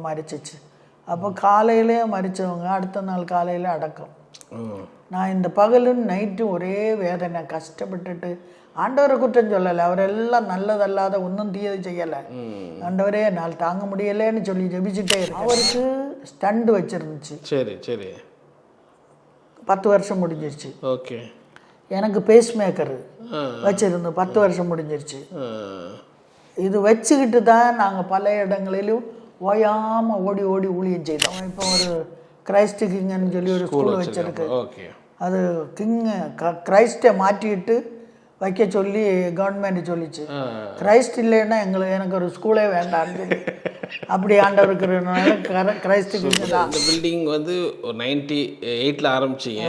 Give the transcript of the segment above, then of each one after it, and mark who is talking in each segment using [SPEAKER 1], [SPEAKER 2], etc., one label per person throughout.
[SPEAKER 1] மரிச்சிச்சு. அப்போ காலையிலே மரித்தவங்க அடுத்த நாள் காலையில் அடக்கம். நான் இந்த பகலும் நைட்டும் ஒரே வேதனை, கஷ்டப்பட்டுட்டு ஆண்டவரை குற்றம் சொல்லலை, அவரெல்லாம் நல்லதல்லாத ஒன்றும் தீயது செய்யலை. ஆண்டவரே நாள் தாங்க முடியலைன்னு சொல்லி ஜெபிச்சுட்டே இருக்கு. அவருக்கு ஸ்டண்டு வச்சிருந்துச்சு.
[SPEAKER 2] சரி சரி.
[SPEAKER 1] 10 வருஷம் முடிஞ்சிருச்சு.
[SPEAKER 2] ஓகே.
[SPEAKER 1] எனக்கு பேஸ் மேக்கர் வச்சிருந்து 10 வருஷம் முடிஞ்சிருச்சு. இது வச்சுக்கிட்டு தான் நாங்கள் பல இடங்களிலும் ஓயாமல் ஓடி ஓடி ஊழியம் செய்தோம். இப்போ ஒரு கிரைஸ்ட் கிங்குன்னு சொல்லி ஒரு ஸ்கூல் வச்சிருக்கு. அது கிங்கு கிரைஸ்டை மாற்றிக்கிட்டு வைக்க சொல்லி கவர்மெண்ட் சொல்லிச்சு. கிரைஸ்ட் இல்லைன்னா எனக்கு ஒரு ஸ்கூலே வேண்டான்னு சொல்லி அப்படி ஆண்டவர் இருக்கிறதுனால கிரைஸ்ட் கிங்கு தான்.
[SPEAKER 2] இந்த பில்டிங் வந்து ஒரு 98 ஆரம்பிச்சிங்க.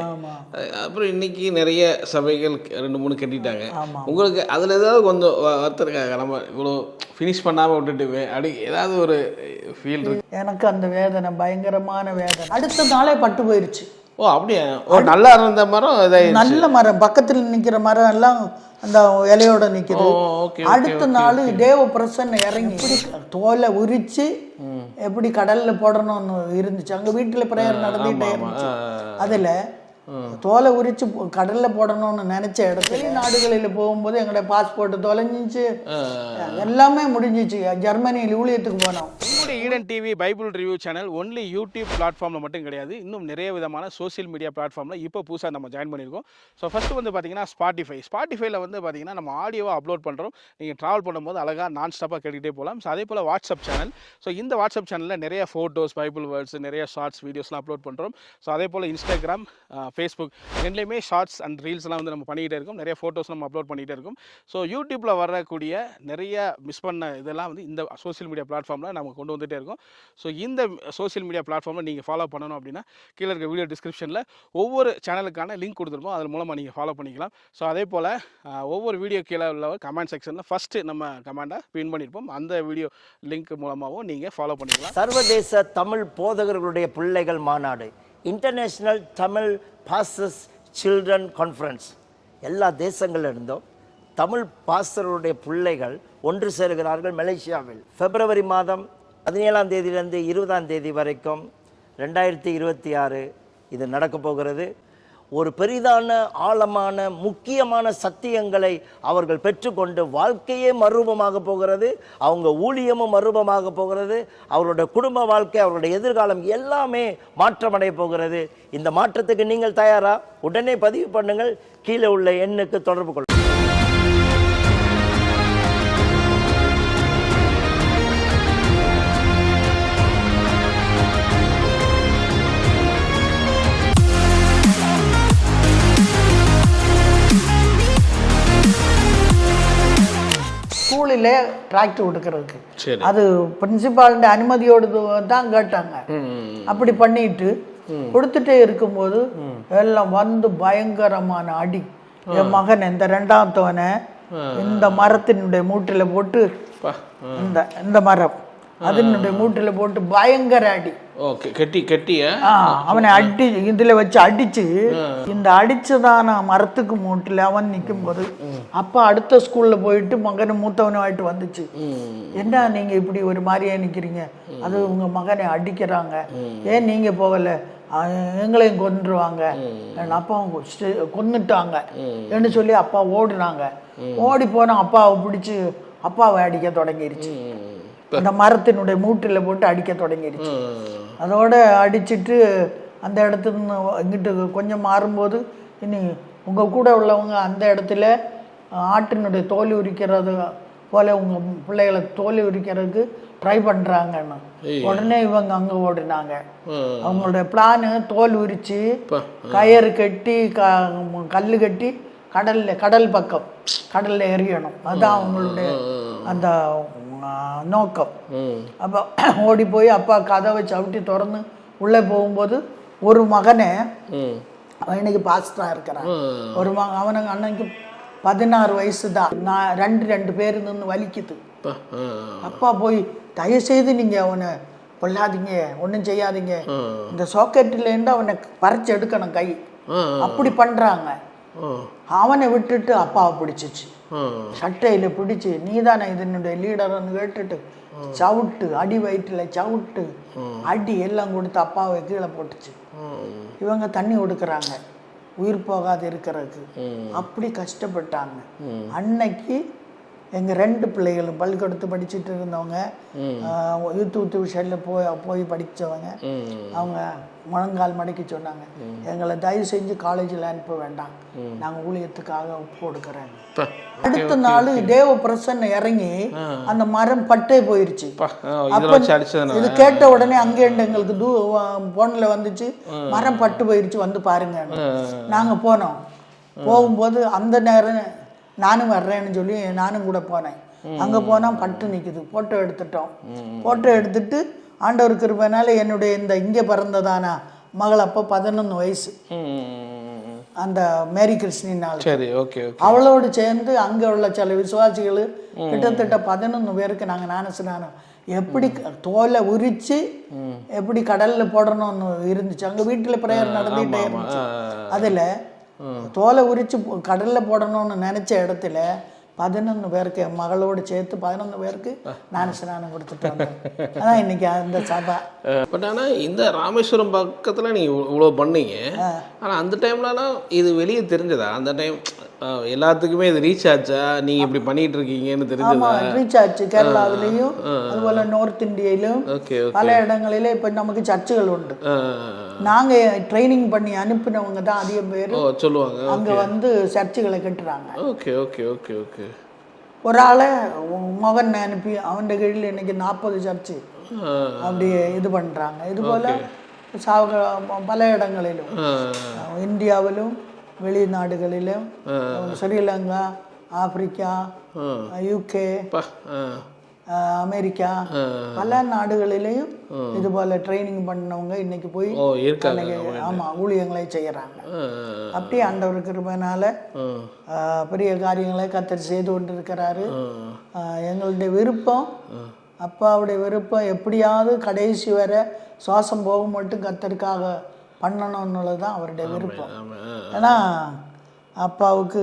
[SPEAKER 2] அப்புறம் இன்னைக்கு நிறைய சபைகள் 2-3 கட்டிட்டாங்க. உங்களுக்கு அதில் ஏதாவது கொஞ்சம் வருத்திருக்காங்க, நம்ம இவ்வளோ ஃபினிஷ் பண்ணாமல் விட்டுட்டுமே அப்படி ஏதாவது ஒரு ஃபீல் இருக்கு?
[SPEAKER 1] எனக்கு அந்த வேதனை பயங்கரமான வேதனை. அடுத்த நாளே பட்டு போயிடுச்சு.
[SPEAKER 2] ஓ அப்படியா? ஓ நல்லா இருந்த மரம்
[SPEAKER 1] நல்ல மரம், பக்கத்தில் நிற்கிற மரம் எல்லாம் அந்த இலையோட நிற்குது. அடுத்த நாள் தேவ பிரசன்ன இறங்கி எப்படி தோலை உரிச்சு எப்படி கடல்ல போடணும்னு இருந்துச்சு. அங்கே வீட்டில் பிரேயர் நடந்துகிட்டே இருந்துச்சு. அதில் தோலை உரிச்சு கடல்ல போடணும்னு நினைச்ச இடத்துல வெளிநாடுகளில் போகும்போது எங்களுடைய பாஸ்போர்ட் தொலைஞ்சிச்சு, எல்லாமே முடிஞ்சிச்சு. ஜெர்மனியில் ஊழியத்துக்கு போனோம்.
[SPEAKER 2] உங்களுடைய Eden TV Bible review channel only YouTube பிளாட்ஃபார்மில் மட்டும் கிடையாது, இன்னும் நிறைய விதமான சோசியல் மீடியா பிளாட்ஃபார்மில் இப்போ புதுசாக நம்ம ஜாயின் பண்ணியிருக்கோம். ஸோ ஃபஸ்ட்டு வந்து பார்த்தீங்கன்னா ஸ்பாட்டிஃபைல வந்து பார்த்தீங்கன்னா நம்ம ஆடியோவை அப்லோட் பண்ணுறோம். நீங்கள் ட்ராவல் பண்ணும்போது அழகாக நான் ஸ்டாப்பாக கேட்டுக்கிட்டே போகலாம். ஸோ அதே போல் வாட்ஸ்அப் சேனல். ஸோ இந்த வாட்ஸ்அப் சேனலில் நிறைய ஃபோட்டோஸ், பைபிள் வேர்ட்ஸ், நிறைய ஷார்ட்ஸ், வீடியோஸ்லாம் அப்லோட் பண்ணுறோம். ஸோ அதே போல் இன்ஸ்டாகிராம், ஃபேஸ்புக் ரெண்டுலேயுமே ஷார்ட்ஸ் அண்ட் ரீல்ஸ்லாம் வந்து நம்ம பண்ணிக்கிட்டே இருக்கோம். நிறைய ஃபோட்டோஸ் நம்ம அப்லோட் பண்ணிகிட்டே இருக்கோம். ஸோ யூடியூப்பில் வரக்கூடிய நிறைய மிஸ் பண்ண இதெல்லாம் வந்து இந்த சோசியல் மீடியா பிளாட்ஃபார்மில் நம்ம கொண்டு வந்துகிட்டே இருக்கோம். ஸோ இந்த சோசியல் மீடியா பிளாட்ஃபார்மில் நீங்கள் ஃபாலோ பண்ணணும் அப்படின்னா கீழே இருக்க வீடியோ டிஸ்கிரிப்ஷனில் ஒவ்வொரு சேனலுக்கான லிங்க் கொடுத்துருப்போம். அது மூலமாக நீங்கள் ஃபாலோ பண்ணிக்கலாம். ஸோ அதே போல் ஒவ்வொரு வீடியோ கீழே உள்ள கமெண்ட் செக்ஷனில் ஃபஸ்ட்டு நம்ம கமெண்ட்டாக பின் பண்ணியிருப்போம். அந்த வீடியோ லிங்க் மூலமாகவும் நீங்கள் ஃபாலோ பண்ணிக்கலாம்.
[SPEAKER 3] சர்வதேச தமிழ் போதகர்களுடைய பிள்ளைகள் மாநாடு, international Tamil pastors children conference, எல்லா தேசங்களில் இருந்தும் தமிழ் பாஸ்டர்களுடைய பிள்ளைகள் ஒன்று சேருகிறார்கள் மலேசியாவில். பிப்ரவரி மாதம் 17ஆம் தேதியிலிருந்து 20ஆம் தேதி வரைக்கும் 2026 இது நடக்க போகிறது. ஒரு பெரிதான ஆழமான முக்கியமான சத்தியங்களை அவர்கள் பெற்றுக்கொண்டு வாழ்க்கையே மறுரூபமாக போகிறது, அவங்க ஊழியமும் மறுரூபமாக போகிறது, அவருடைய குடும்ப வாழ்க்கை, அவருடைய எதிர்காலம் எல்லாமே மாற்றமடைய போகிறது. இந்த மாற்றத்துக்கு நீங்கள் தயாரா? உடனே பதிவு பண்ணுங்கள். கீழே உள்ள எண்ணுக்கு தொடர்பு கொள்ளுங்கள்.
[SPEAKER 1] ஸ்கூலில் டிராக்டர் கொடுக்கறதுக்கு அது பிரின்சிபாலுடைய அனுமதியோடு தான் கேட்டாங்க. அப்படி பண்ணிட்டு கொடுத்துட்டே இருக்கும்போது எல்லாம் வந்து பயங்கரமான அடி. என் மகன் இந்த 2ஆவத்தவனை இந்த மரத்தினுடைய மூட்டில் போட்டு, இந்த மரம் அதனுடைய மூட்டில் போட்டு பயங்கர அடி. அவனை அடி இதுல வச்சு அடிச்சு, இந்த அடிச்சதான மரத்துக்கு மூட்டில் அவன் நிற்கும் போது அப்பா அடுத்த ஸ்கூல்ல போயிட்டு மகனை மூத்தவனாயிட்டு வந்துச்சு. என்ன நீங்க இப்படி ஒரு மாதிரியே நிக்கிறீங்க, அது உங்க மகனை அடிக்கிறாங்க, ஏன் நீங்க போகல, எங்களையும் கொன்றுவாங்க, அப்பா கொன்னுட்டாங்க என்று சொல்லி அப்பா ஓடினாங்க. ஓடி போனா அப்பாவை பிடிச்சி அப்பாவை அடிக்க தொடங்கிருச்சு. அந்த மரத்தினுடைய மூட்டில் போட்டு அடிக்க தொடங்கிடுச்சு. அதோட அடிச்சுட்டு அந்த இடத்துல இங்கிட்டு கொஞ்சம் மாறும்போது, இனி உங்கள் கூட உள்ளவங்க அந்த இடத்துல ஆட்டினுடைய தோல் உரிக்கிறது போல உங்கள் பிள்ளைகளை தோல் உரிக்கிறதுக்கு ட்ரை பண்ணுறாங்கன்னு உடனே இவங்க அங்கே ஓடினாங்க. அவங்களுடைய பிளானு தோல் உரித்து கயிறு கட்டி கல் கட்டி கடல் பக்கம் கடலில் எறியணும். அதுதான் அவங்களுடைய அந்த நோக்கம். அப்போ ஓடி போய் அப்பா கதவை சவிட்டி திறந்து உள்ளே போகும்போது ஒரு மகனை, அவன் இன்னைக்கு பாஸ்டராக இருக்கிறான், ஒரு அவனுக்கு அன்னைக்கு 16 வயசு தான். நான் ரெண்டு பேர் நின்று வலிக்குது. அப்பா போய் தயவு செய்து நீங்கள் அவனை கொள்ளாதீங்க, ஒன்றும் செய்யாதீங்க, இந்த சாக்கெட்டிலேருந்து அவனை பறிச்சு எடுக்கணும் கை, அப்படி பண்ணுறாங்க. அவனை விட்டுட்டு அப்பாவை பிடிச்சிச்சு. சட்டையில் பிடிச்சி நீதானே இதனுடைய லீடர்னு கேட்டுட்டு சவுட்டு, அடி வயிற்றில் சவுட்டு, அடி எல்லாம் கொடுத்து அப்பாவை கீழே போட்டுச்சு. இவங்க தண்ணி கொடுக்குறாங்க உயிர் போகாது இருக்கிறதுக்கு. அப்படி கஷ்டப்பட்டாங்க. அன்னைக்கு எங்கள் 2 பிள்ளைகளும் பள்ளிக்கூடத்து படிச்சுட்டு இருந்தவங்க, யூத்து விஷயத்தில் போய் படித்தவங்க, அவங்க முழங்கால் மடக்கி சொன்னாங்க, எங்களை தயவு செஞ்சு காலேஜில் அனுப்ப வேண்டாம், நாங்கள் ஊழியத்துக்காக ஒப்பு கொடுக்குறேங்க. அடுத்த நாள் தேவ பிரசன்ன இறங்கி அந்த மரம் பட்டே போயிருச்சு. இது கேட்ட உடனே அங்கேருந்து எங்களுக்கு போனில் வந்துச்சு, மரம் பட்டு போயிருச்சு, வந்து பாருங்க. நாங்கள் போனோம். போகும்போது அந்த நேரம் நானும் வர்றேன்னு சொல்லி நானும் கூட போனேன். அங்கே போனால் பட்டு நிற்குது. ஃபோட்டோ எடுத்துட்டோம். ஃபோட்டோ எடுத்துட்டு ஆண்டவர் கிருபையினால என்னுடைய இந்த இங்கே பிறந்ததானா மகள் அப்போ 11 வயசு, அந்த மேரி கிருஷ்ணினால்.
[SPEAKER 2] சரி, ஓகே.
[SPEAKER 1] அவளோடு சேர்ந்து அங்கே உள்ள சில விசுவாசிகள் கிட்டத்தட்ட 11 பேருக்கு நாங்கள் ஞானஸ்நானம் எப்படி தோலை உரித்து எப்படி கடலில் போடணும்னு இருந்துச்சு. அங்கே வீட்டில் பிரேயர் நடந்துகிட்டே இருந்துச்சு. அதில் தோலை உரித்து கடலில் போடணும்னு நினச்ச இடத்துல 11 பேருக்கு, என் மகளோடு சேர்த்து 11 பேருக்கு ஞானஸ்நானம் கொடுத்துட்டாங்க. அதான் இன்னைக்கு அந்த சபை.
[SPEAKER 4] பட் ஆனால் இந்த ராமேஸ்வரம் பக்கத்தில் நீங்கள் இவ்வளோ பண்ணீங்க, ஆனால் அந்த டைம்லலாம் இது வெளியே தெரிஞ்சதா? அந்த டைம் எல்லாத்துக்குமே இது ரீச் ஆச்சா? நீங்கள் இப்படி பண்ணிட்டு இருக்கீங்கன்னு தெரிஞ்சதா?
[SPEAKER 1] ரீச் ஆச்சு. கேரளாவிலையும் அதுபோல் நார்த் இந்தியாவிலும் பல இடங்களில இப்போ நமக்கு சர்ச்சுகள் உண்டு. நாங்கள் ட்ரைனிங் பண்ணி அனுப்பினவங்க தான் அதிகம் பேர்
[SPEAKER 4] சொல்லுவாங்க.
[SPEAKER 1] அங்கே வந்து சர்ச்சுகளை கட்டுறாங்க.
[SPEAKER 4] Okay okay okay okay.
[SPEAKER 1] ஒரு ஆளை மகன் அனுப்பி அவன் கீழில் இன்னைக்கு 40 சர்ச்சு அப்படி இது பண்ணுறாங்க. இது போல் பல இடங்களிலும், இந்தியாவிலும் வெளிநாடுகளிலும், ஸ்ரீலங்கா, ஆப்பிரிக்கா, UK, அமெரிக்கா, பல நாடுகளிலையும் இது போல ட்ரைனிங் பண்ணவங்க இன்னைக்கு போய் ஊழியங்களை செய்யறாங்க. அப்படி ஆண்டவர் கிருபையினால பெரிய காரியங்களை கர்த்தர் செய்து கொண்டு இருக்கிறாரு. எங்களுடைய விருப்பம், அப்பாவுடைய விருப்பம், எப்படியாவது கடைசி வரை சுவாசம் போக மட்டும் கர்த்தருக்காக பண்ணணும்னுள்ளது தான் அவருடைய விருப்பம். ஏன்னா அப்பாவுக்கு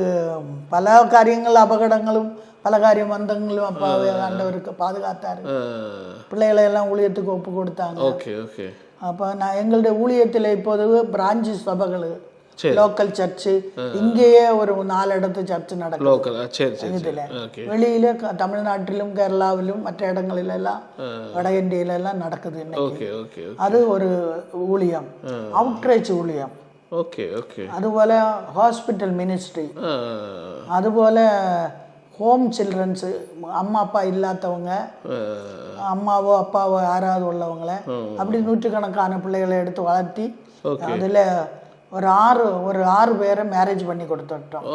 [SPEAKER 1] பல காரியங்கள், அபகடங்களும் பல காரியம் வந்தங்களும் அப்பாவை ஆண்டவருக்கு பாதுகாத்தாரு. பிள்ளைகளை எல்லாம் ஊழியத்துக்கு ஒப்பு கொடுத்தாங்க. அப்போ நான் எங்களுடைய ஊழியத்தில் இப்போது பிரான்ச்சு சபைகள், லோக்கல் சர்ச்சு, இங்கேயே ஒரு 4 இடத்து சர்ச்சு நடக்கும். இதில் வெளியில தமிழ்நாட்டிலும் கேரளாவிலும் மற்ற இடங்களிலெல்லாம் வட இந்தியிலெல்லாம் நடக்குது இன்னைக்கு. அது ஒரு ஊழியம், அவுட்ரீச் ஊழியம். அதுபோல ஹாஸ்பிட்டல் மினிஸ்ட்ரி, அதுபோல ஹோம் சில்ட்ரன்ஸு, அம்மா அப்பா இல்லாதவங்க, அம்மாவோ அப்பாவோ யாராவது உள்ளவங்கள அப்படி 100கணக்கான பிள்ளைகளை எடுத்து வளர்த்தி அதில் ஒரு 6 பேரை மேரேஜ் பண்ணி கொடுத்துட்டோம்.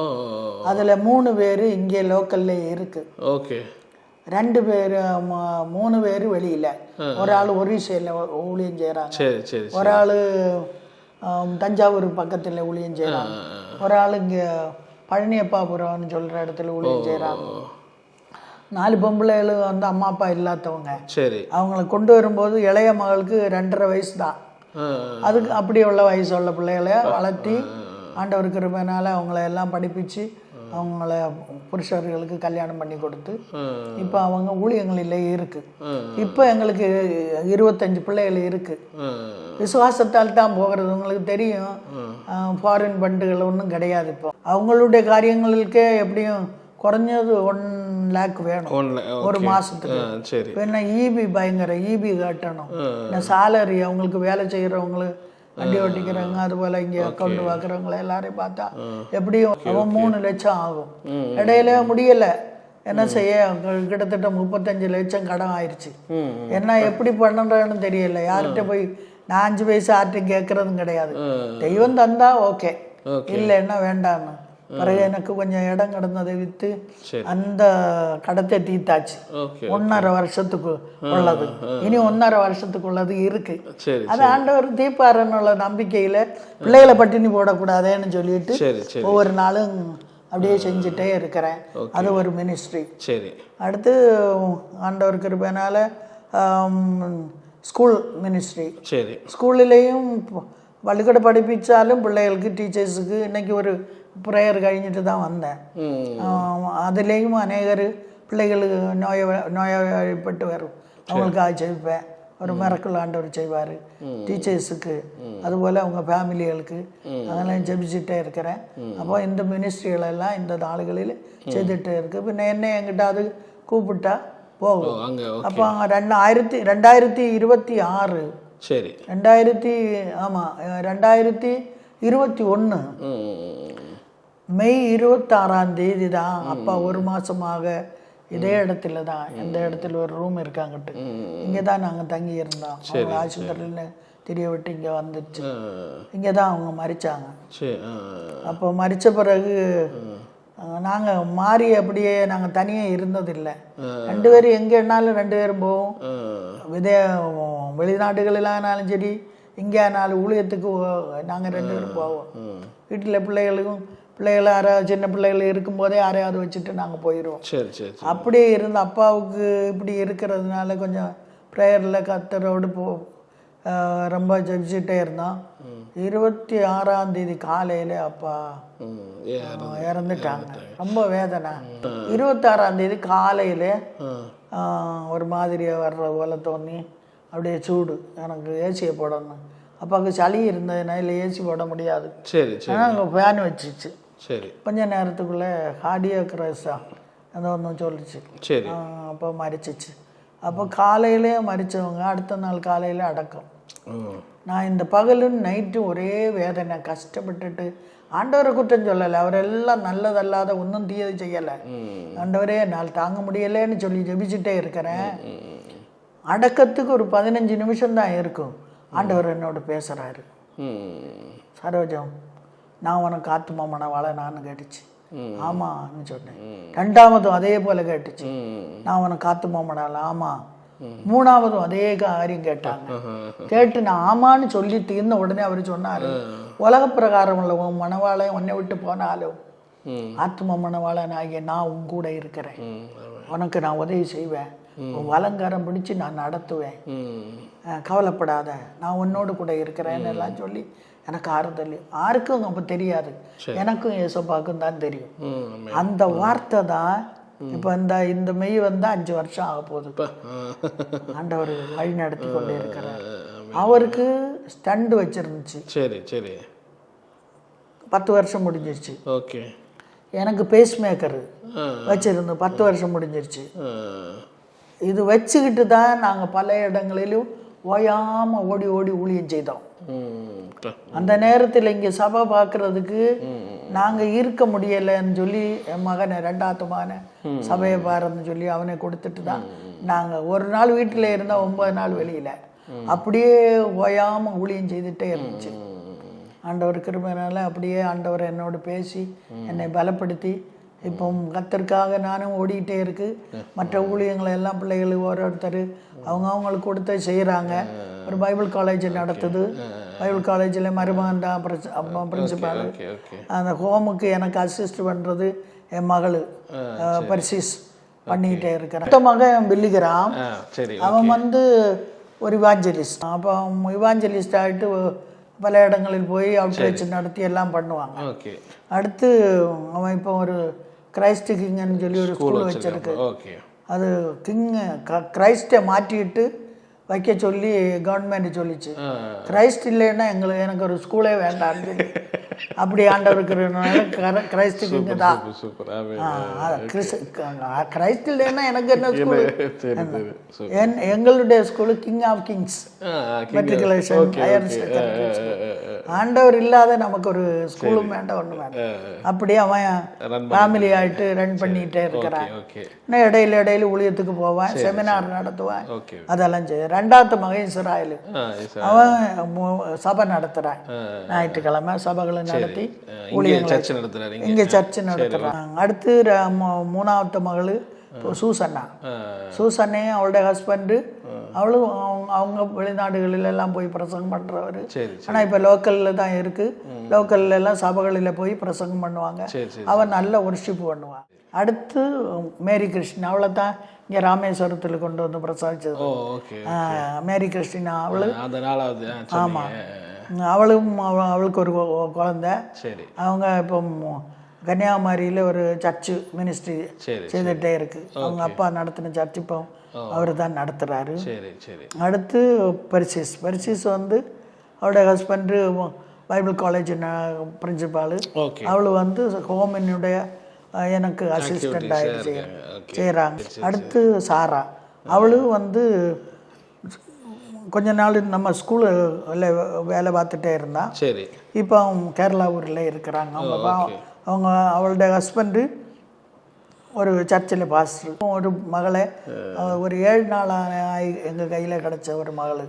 [SPEAKER 1] அதில் 3 பேர் இங்கே லோக்கல்ல இருக்கு. 2 பேர் 3 பேர் வெளியில். ஒரு ஆள் ஒரிசையில் ஊழியம் செய்கிறாங்க, ஒரு ஆள் தஞ்சாவூர் பக்கத்தில் ஊழியம் செய்கிறாங்க, ஒரு ஆள் இங்கே பழனியப்பாபுரம்னு சொல்கிற இடத்துல ஊழியம் செய்கிறாங்க. 4 பொம்பளைகள் வந்து அம்மா அப்பா இல்லாதவங்க. அவங்கள கொண்டு வரும்போது இளைய மகளுக்கு 2.5 வயசு தான். அதுக்கு அப்படி உள்ள வயசு உள்ள பிள்ளைகளை வளர்த்தி ஆண்டவர் கிருபையினால அவங்கள எல்லாம் படிப்பிச்சு அவங்கள புருஷர்களுக்கு கல்யாணம் பண்ணி கொடுத்து இப்போ அவங்க ஊழியங்களிலே இருக்கு. இப்போ எங்களுக்கு 25 பிள்ளைகள் இருக்கு. விசுவாசத்தால் தான் போகிறது. உங்களுக்கு தெரியும், ஃபாரின் பண்டுகள் ஒன்றும் கிடையாது. இப்போ அவங்களுடைய காரியங்களுக்கே எப்படியும் குறைஞ்சது 1 லேக் வேணும் ஒரு மாசத்துக்கு. என்ன ஈபி பயங்கர ஈபி கட்டணும். இந்த சாலரி அவங்களுக்கு வேலை செய்யறவங்களுக்கு, வண்டி ஓட்டிக்கிறவங்க, அதுபோல் இங்கே அக்கௌண்ட் பார்க்குறவங்கள எல்லாரையும் பார்த்தா எப்படியும் 3 லட்சம் ஆகும். இடையில முடியலை, என்ன செய்ய, கிட்டத்தட்ட 35 லட்சம் கடன் ஆயிடுச்சு. என்ன எப்படி பண்ணுறேன்னு தெரியல. யார்கிட்ட போய் நான் 5 பைசா யார்கிட்டையும் கேட்கறதும் கிடையாது. தெய்வம் தந்தா ஓகே, இல்லைன்னா வேண்டான்னு. பிறகு எனக்கு கொஞ்சம் இடம் கிடந்ததை விற்று அந்த கடத்தை தீர்த்தாச்சு. 1.5 வருஷத்துக்கு உள்ளது, இனி 1.5 வருஷத்துக்கு உள்ளது இருக்கு. அது ஆண்டவர் தீர்ப்பாருன்னுள்ள நம்பிக்கையில பிள்ளைகளை பட்டினி போடக்கூடாதேன்னு சொல்லிட்டு ஒவ்வொரு நாளும் அப்படியே செஞ்சுட்டே இருக்கிறேன். அது ஒரு மினிஸ்ட்ரி. அடுத்து ஆண்டவர் கிருபையினால ஸ்கூல் மினிஸ்ட்ரி. ஸ்கூல்லையும் பள்ளிக்கூட படிப்பிச்சாலும் பிள்ளைகளுக்கு, டீச்சர்ஸுக்கு இன்னைக்கு ஒரு ப்ரேயர் കഴിഞ്ഞിട്ട് தான் வந்தேன். அதுலேயும் அநேகர் பிள்ளைகள் நோய்வாய்ப்பட்டு வரும், அவங்களுக்காக செய்வேன். ஒரு மிரக்கல் ஆண்டவர் செய்வார். டீச்சர்ஸுக்கு அதுபோல் அவங்க ஃபேமிலிகளுக்கு அதெல்லாம் ஜெபிச்சுட்டே இருக்கிறேன். அப்போ இந்த மினிஸ்ட்ரிகளெல்லாம் இந்த நாடுகளில் செய்துகிட்டே இருக்குது. பின்ன என்ன என்கிட்ட அது கூப்பிட்டா போகும். அப்போ 2026
[SPEAKER 4] சரி
[SPEAKER 1] 2021 மே 26ஆம் தேதி தான் அப்பா ஒரு மாதமாக இதே இடத்துல தான், எந்த இடத்துல ஒரு ரூம் இருக்காங்கட்டு, இங்கே தான் நாங்கள் தங்கி இருந்தோம். அவங்க ஆஸ்பத்திரியில் தெரிய விட்டு இங்கே வந்துச்சு. இங்கே தான் அவங்க மறிச்சாங்க. அப்போ மறித்த பிறகு நாங்கள் மாறி அப்படியே நாங்கள் தனியாக இருந்ததில்லை. 2 பேரும் எங்கேனாலும் 2 பேரும் போவோம். வெளிநாடுகளிலானாலும் சரி, இங்கே ஆனாலும் ஊழியத்துக்கு நாங்கள் 2 பேரும் போவோம். வீட்டில் பிள்ளைகள் யாராவது சின்ன பிள்ளைகள் இருக்கும்போதே யாரையாவது வச்சுட்டு நாங்கள் போயிடுவோம். அப்படியே இருந்த அப்பாவுக்கு இப்படி இருக்கிறதுனால கொஞ்சம் ப்ரேயரில் கத்தரோடு ரொம்ப ஜெபிச்சுட்டே இருந்தோம். 26ஆம் தேதி காலையில் அப்பா இறந்துட்டாங்க. ரொம்ப வேதனை. 26ஆம் தேதி காலையில் ஒரு மாதிரியாக வர்ற போல தோணி அப்படியே சூடு, எனக்கு ஏசியை போடணும். அப்பாவுக்கு சளி இருந்ததுனால ஏசி போட முடியாது. ஆனால் அங்கே ஃபேன் வச்சிச்சு. கொஞ்ச நேரத்துக்குள்ளே கார்டியாக் அரெஸ்டா ஏதோ ஒன்று சொல்லிச்சு. அப்போ மறிச்சிச்சு. அப்போ காலையிலே மறித்தவங்க அடுத்த நாள் காலையில் அடக்கம். நான் இந்த பகலும் நைட்டு ஒரே வேதனை, கஷ்டப்பட்டுட்டு ஆண்டவரை குற்றம் சொல்லலை, அவரெல்லாம் நல்லதல்லாத ஒன்றும் தீயது செய்யலை. ஆண்டவரே என்னால் தாங்க முடியலைன்னு சொல்லி ஜெபிச்சுட்டே இருக்கிறேன். அடக்கத்துக்கு ஒரு 15 நிமிஷம் தான் இருக்கும். ஆண்டவர் என்னோட பேசுகிறாரு. சரோஜம், நான் உனக்கு ஆத்துமா மனவாள நான் கேட்டுச்சு. ஆமான்னு சொன்னேன். 2ஆவதும் அதே போல கேட்டுச்சு. நான் உனக்கு ஆத்துமா மனவாள. ஆமாம். 3ஆவதும் அதே காரியம் கேட்டாங்க. கேட்டு நான் ஆமான்னு சொல்லி தீர்ந்த உடனே அவர் சொன்னார், உலக பிரகாரம் உள்ள உன் மனவாளன் உன்னை விட்டு போனாலும் ஆத்மா மனவாளன் ஆகிய நான் உன் கூட இருக்கிறேன். உனக்கு நான் உதவி செய்வேன். வலங்காரம் பிடிச்சி நான் நடத்துவேன். கவலைப்படாத, நான் உன்னோடு கூட இருக்கிறேன்னு எல்லாம் சொல்லி எனக்கு ஆறுதல். யாருக்கும் அப்போ தெரியாது, எனக்கும் ஏசப்பாக்கும் தான் தெரியும். அந்த வார்த்தை தான் இப்போ இந்த மெய் வந்து 5 வருஷம் ஆக போகுது. ஆண்டவர் வழி நடத்தி கொண்டே இருக்கிறார். அவருக்கு ஸ்டண்ட் வச்சிருந்துச்சு. 10 வருஷம் முடிஞ்சிருச்சு. எனக்கு பேஸ் மேக்கர் வச்சிருந்து 10 வருஷம் முடிஞ்சிருச்சு. இது வச்சுக்கிட்டு தான் நாங்கள் பல இடங்களிலும் ஓயாமல் ஓடி ஓடி ஊழியம் செய்தோம். அந்த நேரத்தில் இங்கே சபை பார்க்கறதுக்கு நாங்கள் இருக்க முடியலைன்னு சொல்லி என் மகனை 2ஆவது மகனை சபையை பாருன்னு சொல்லி அவனை கொடுத்துட்டு தான் நாங்கள் ஒரு நாள் வீட்டில் இருந்தால் 9 நாள் வெளியில் அப்படியே ஓயாமல் ஊழியம் செய்துகிட்டே இருந்துச்சு. ஆண்டவர் கிருபையினால அப்படியே ஆண்டவர் என்னோடு பேசி என்னை பலப்படுத்தி இப்போ கத்தருக்காக நானும் ஓடிக்கிட்டே இருக்கு. மற்ற ஊழியங்களை எல்லாம் பிள்ளைகளுக்கு ஒருத்தர் அவங்களுக்கு கொடுத்து செய்கிறாங்க. ஒரு பைபிள் காலேஜ் நடத்துது. பைபிள் காலேஜில் மருமகன் தான் பிரின்சிபால். அந்த ஹோமுக்கு எனக்கு அசிஸ்ட் பண்ணுறது என் மகள் பர்சிஸ் பண்ணிக்கிட்டே இருக்கிறேன். மொத்த மகன் பில்லிகிராம், அவன் வந்து ஒரு இவாஞ்சலிஸ்ட். அப்போ இவாஞ்சலிஸ்ட் ஆகிட்டு பல இடங்களில் போய் அவுட்ரீச் நடத்தி எல்லாம் பண்ணுவாங்க. அடுத்து அவன் இப்போ ஒரு கிரைஸ்ட் கிங்னு சொல்லி ஒரு ஸ்கூல் வச்சிருக்கு. அது கிரைஸ்டை மாற்றிட்டு வைக்க சொல்லி கவர்மெண்ட் சொல்லிச்சு. கிரைஸ்ட் இல்லைன்னா எனக்கு ஒரு ஸ்கூலே வேண்டாம்னு சொல்லி அப்படி ஆண்டவருக்கு கிரைஸ்ட் கிங் தான். கிரைஸ்ட் இல்லைன்னா எனக்கு என்ன ஸ்கூல்? எங்களுடைய school king of kings matriculation higher secondary school. ஆண்டவர் இல்லாத நமக்கு ஒரு ஸ்கூலும் வேண்டாம், ஒன்றும் வேண்டாம். அப்படியே அவன் ஃபேமிலி ஆகிட்டு ரன் பண்ணிக்கிட்டே இருக்கிறான். இன்னும் இடையில ஊழியத்துக்கு போவான், செமினார் நடத்துவான், அதெல்லாம் செய்ய. 2ஆவது மகன் இஸ்ராயல், அவன் சபை நடத்துகிறான். ஞாயிற்றுக்கிழமை சபைகளை நடத்தி ஊழியர்கள் இங்கே சர்ச்சு நடத்துகிறான். அடுத்து 3ஆவது மகள் சூசன்னையும் அவளுடைய ஹஸ்பண்டு, அவளும் அவங்க வெளிநாடுகளில் எல்லாம் போய் பிரசங்கம் பண்ணுறவர். ஆனால் இப்போ லோக்கலில் தான் இருக்குது. லோக்கல்ல எல்லாம் சபைகளில் போய் பிரசங்கம் பண்ணுவாங்க. அவன் நல்ல ஒர்ஷிப் பண்ணுவான். அடுத்து மேரி கிருஷ்ணா, அவளை தான் இங்கே ராமேஸ்வரத்தில் கொண்டு வந்து பிரசவிச்சது.
[SPEAKER 4] ஓ ஓகே.
[SPEAKER 1] மேரி கிருஷ்ணா அவளு.
[SPEAKER 4] அந்த 4வது.
[SPEAKER 1] ஆமாம், அவளும் அவளுக்கு ஒரு குழந்தை.
[SPEAKER 4] சரி.
[SPEAKER 1] அவங்க இப்போ கன்னியாகுமரியில் ஒரு சர்ச்சு மினிஸ்ட்ரி செய்துகிட்டே இருக்கு. அவங்க அப்பா நடத்தின சர்ச் இப்போ அவர் தான் நடத்துகிறாரு.
[SPEAKER 4] சரி சரி.
[SPEAKER 1] அடுத்து பரிசிஸ் வந்து அவருடைய ஹஸ்பண்டு பைபிள் காலேஜ் பிரின்சிபாலு. அவள் வந்து ஹோமினுடைய எனக்கு அசிஸ்டண்ட் ஆகிட்டு செய்கிறாங்க. அடுத்து சாரா, அவளும் வந்து கொஞ்ச நாள் நம்ம ஸ்கூலில் வேலை பார்த்துட்டே இருந்தான்.
[SPEAKER 4] சரி. இப்போ
[SPEAKER 1] அவங்க கேரளா ஊரில் இருக்கிறாங்க. அவங்க அவளுடைய ஹஸ்பண்டு ஒரு சர்ச்சில் பாஸ்டர். ஒரு மகளை ஒரு 7 நாள் எங்கள் கையில் கிடச்ச ஒரு மகள்.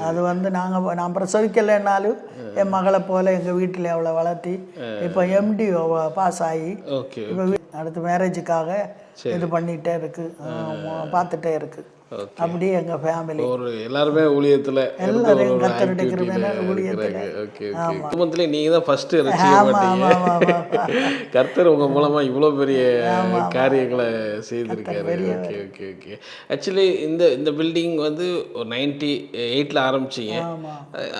[SPEAKER 1] அது வந்து நான் பிரசவிக்கலைன்னாலும் என் மகளை போல் எங்கள் வீட்டில் அவளை வளர்த்தி இப்போ MD பாஸ் ஆகி இப்போ அடுத்து மேரேஜுக்காக இது பண்ணிகிட்டே இருக்கு, பார்த்துட்டே இருக்கு. அப்படியே எங்கள் ஃபேமிலி
[SPEAKER 4] ஒரு எல்லாருமே ஊழியத்தில்
[SPEAKER 1] எல்லாரும் கர்த்தருடைய கிருபையினால ஊழியத்தில்.
[SPEAKER 4] குடும்பத்திலே நீங்கள் தான் ஃபர்ஸ்ட் ரசிக்கப்பட்டீங்க. கர்த்தர் உங்கள் மூலமாக இவ்வளோ பெரிய காரியங்களை செய்திருக்காரு. Okay okay okay. ஆக்சுவலி இந்த பில்டிங் வந்து ஒரு 98ல் ஆரம்பிச்சிங்க.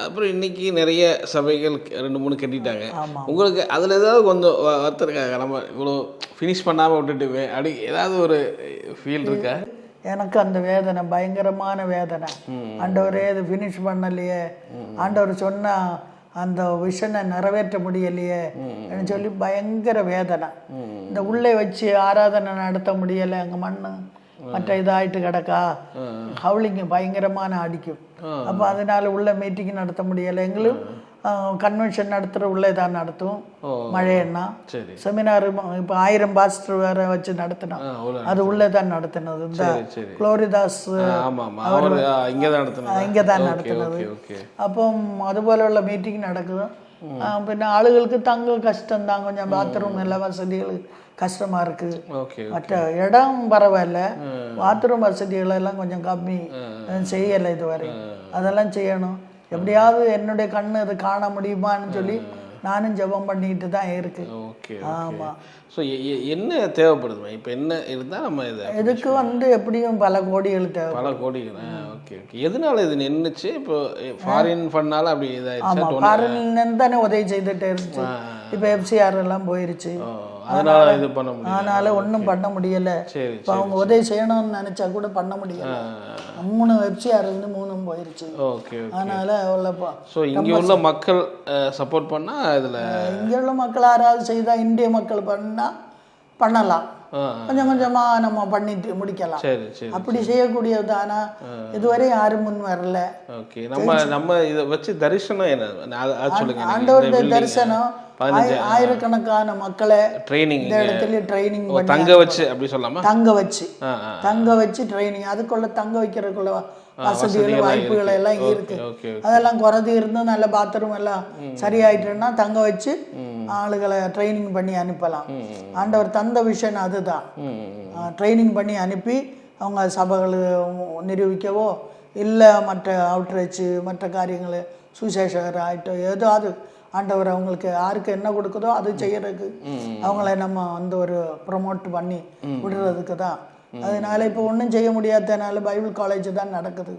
[SPEAKER 4] அப்புறம் இன்னைக்கு நிறைய சபைகள் 2-3 கட்டிட்டாங்க. உங்களுக்கு அதில் ஏதாவது கொஞ்சம் வருத்தம் நம்ம இவ்வளோ ஃபினிஷ் பண்ணாமல் விட்டுட்டுமே அப்படி ஏதாவது ஒரு ஃபீல் இருக்கா?
[SPEAKER 1] எனக்கு அந்த வேதனை பயங்கரமான வேதனை. ஆண்டவரே இது ஃபினிஷ் பண்ணலையே, ஆண்டவர் சொன்ன அந்த விஷனை நிறைவேற்ற முடியலையே சொல்லி பயங்கர வேதனை. இந்த உள்ளே வச்சு ஆராதனை நடத்த முடியலை, அங்கே மண் மற்ற இதாகிட்டு கிடக்கா, ஹவுலிங்க பயங்கரமான அடிக்கும். அப்போ அதனால உள்ள மீட்டிங் நடத்த முடியலை. எங்களும் கன்வென்ஷன் நடத்துகிற உள்ளே தான் நடத்தும். மழையன்னா செமினார் இப்போ 1000 பாஸ்டர் வேற வச்சு நடத்தினோம், அது உள்ளே தான் நடத்தினது. இந்த குளோரிதாஸ் அவர் இங்கே தான் நடத்தினது. அப்போ அதுபோல உள்ள மீட்டிங் நடக்குது. பின்ன ஆளுகளுக்கு தங்க கஷ்டம் தான், கொஞ்சம் பாத்ரூம் எல்லா வசதிகள் கஷ்டமா இருக்கு. மற்ற இடம் பரவாயில்ல, பாத்ரூம் வசதிகள் எல்லாம் கொஞ்சம் கம்மி செய்யலை இதுவரை. அதெல்லாம் செய்யணும். எப்படியாவது என்னுடைய கண்ணு அதை காண முடியுமான்னு சொல்லி நானும் ஜெபம் பண்ணிக்கிட்டு தான் இருக்கு. ஆமாம்.
[SPEAKER 4] ஸோ என்ன தேவைப்படுது இப்போ? என்ன இருந்தால் நம்ம
[SPEAKER 1] இதுக்கு வந்து எப்படியும் பல கோடிகள் தேவை.
[SPEAKER 4] பல கோடிகள். Okay okay. எதனால இது நின்றுச்சு? இப்போ ஃபாரின் ஃபண்டால அப்படி இதாகிடுச்சு.
[SPEAKER 1] ஆமாம், ஃபாரின் தானே உதவி செய்துட்டே இருந்துச்சு. இப்போ FCR எல்லாம் போயிருச்சு,
[SPEAKER 4] அதனால இது பண்ண முடியல.
[SPEAKER 1] அதனால ஒன்றும் பண்ண முடியல. இப்போ அவங்க உதவி செய்யணும்னு நினைச்சா கூட பண்ண முடியல. 3 FCR இருந்து 3 போயிருச்சு.
[SPEAKER 4] ஓகே.
[SPEAKER 1] அதனால அவ்வளோப்பா.
[SPEAKER 4] ஸோ இங்கே உள்ள மக்கள் சப்போர்ட் பண்ணால் இதில்
[SPEAKER 1] இங்கே உள்ள மக்கள் யாராவது செய்தால், இந்திய மக்கள் பண்ணலாம், கொஞ்சம் கொஞ்சமாக நம்ம பண்ணிட்டு முடிக்கலாம். அப்படி செய்யக்கூடியது. ஆனால் இதுவரை யாரும் முன் வரல.
[SPEAKER 4] ஓகே. நம்ம இதை வச்சு தரிசனம் என்ன சொல்லுங்க.
[SPEAKER 1] ஆண்டவருடைய தரிசனம் ஆயிரக்கணக்கான மக்களை இந்த இடத்துல ட்ரைனிங் பண்ணி
[SPEAKER 4] தங்க வச்சு அப்படி சொல்லாமா,
[SPEAKER 1] தங்க வச்சு ட்ரைனிங், அதுக்குள்ள தங்க வைக்கிறதுக்குள்ள வசதிகள் வாய்ப்புகள் எல்லாம் இருக்கு. அதெல்லாம் குறைஞ்சி இருந்து நல்ல பாத்ரூம் எல்லாம் சரியாயிட்டுன்னா தங்க வச்சு ஆளுகளை ட்ரைனிங் பண்ணி அனுப்பலாம். ஆண்டவர் தந்த விஷயம் அதுதான். ட்ரைனிங் பண்ணி அனுப்பி அவங்க சபைகள் நிரூபிக்கவோ இல்லை மற்ற அவுட்ரீச் மற்ற காரியங்கள் சுசேஷகர் ஆகிட்டோ ஏதாவது ஆண்டவர் அவங்களுக்கு யாருக்கு என்ன கொடுக்குதோ அது செய்யறதுக்கு அவங்கள நம்ம வந்து ஒரு ப்ரொமோட் பண்ணி விடுறதுக்கு தான். அதனால இப்போ ஒன்றும் செய்ய முடியாதனால பைபிள் காலேஜ் தான் நடக்குது.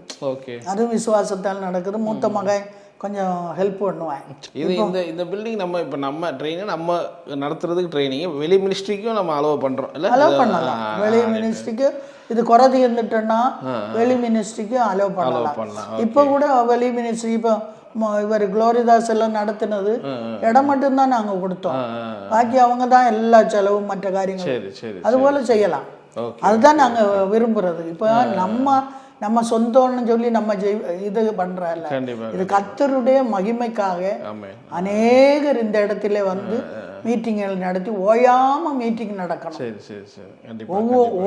[SPEAKER 1] அதுவும் விசுவாசத்தால் நடக்குது. மூத்த மகன் கொஞ்சம் ஹெல்ப் பண்ணுவேன்.
[SPEAKER 4] இது இந்த பில்டிங் நம்ம ட்ரைனிங் நம்ம நடத்துறதுக்கு ட்ரைனிங் வெளி மினிஸ்ட்ரிக்கும் நம்ம அலோவ் பண்ணுறோம்.
[SPEAKER 1] அலோவ் பண்ணலாம். வெளி மினிஸ்ட்ரிக்கு இது குறைஞ்சி இருந்துட்டோன்னா வெளி மினிஸ்ட்ரிக்கு அலோவ் பண்ணலாம். இப்போ கூட வெளி மினிஸ்ட்ரி இப்போ இவர் குளோரிதாஸ் எல்லாம் நடத்தினது இடம் மட்டும்தான் நாங்கள் கொடுத்தோம், பாக்கி அவங்க தான் எல்லா செலவும் மற்ற காரியங்கள் அதுபோல செய்யலாம். அதுதான் நாங்கள் விரும்புறது. இப்போ நம்ம சொந்தம்னு சொல்லி நம்ம இது பண்றல, இது கர்த்தருடைய மகிமைக்காக அநேகர் இந்த இடத்துல வந்து மீட்டிங்கள் நடத்தி ஓயாம மீட்டிங் நடக்கணும்.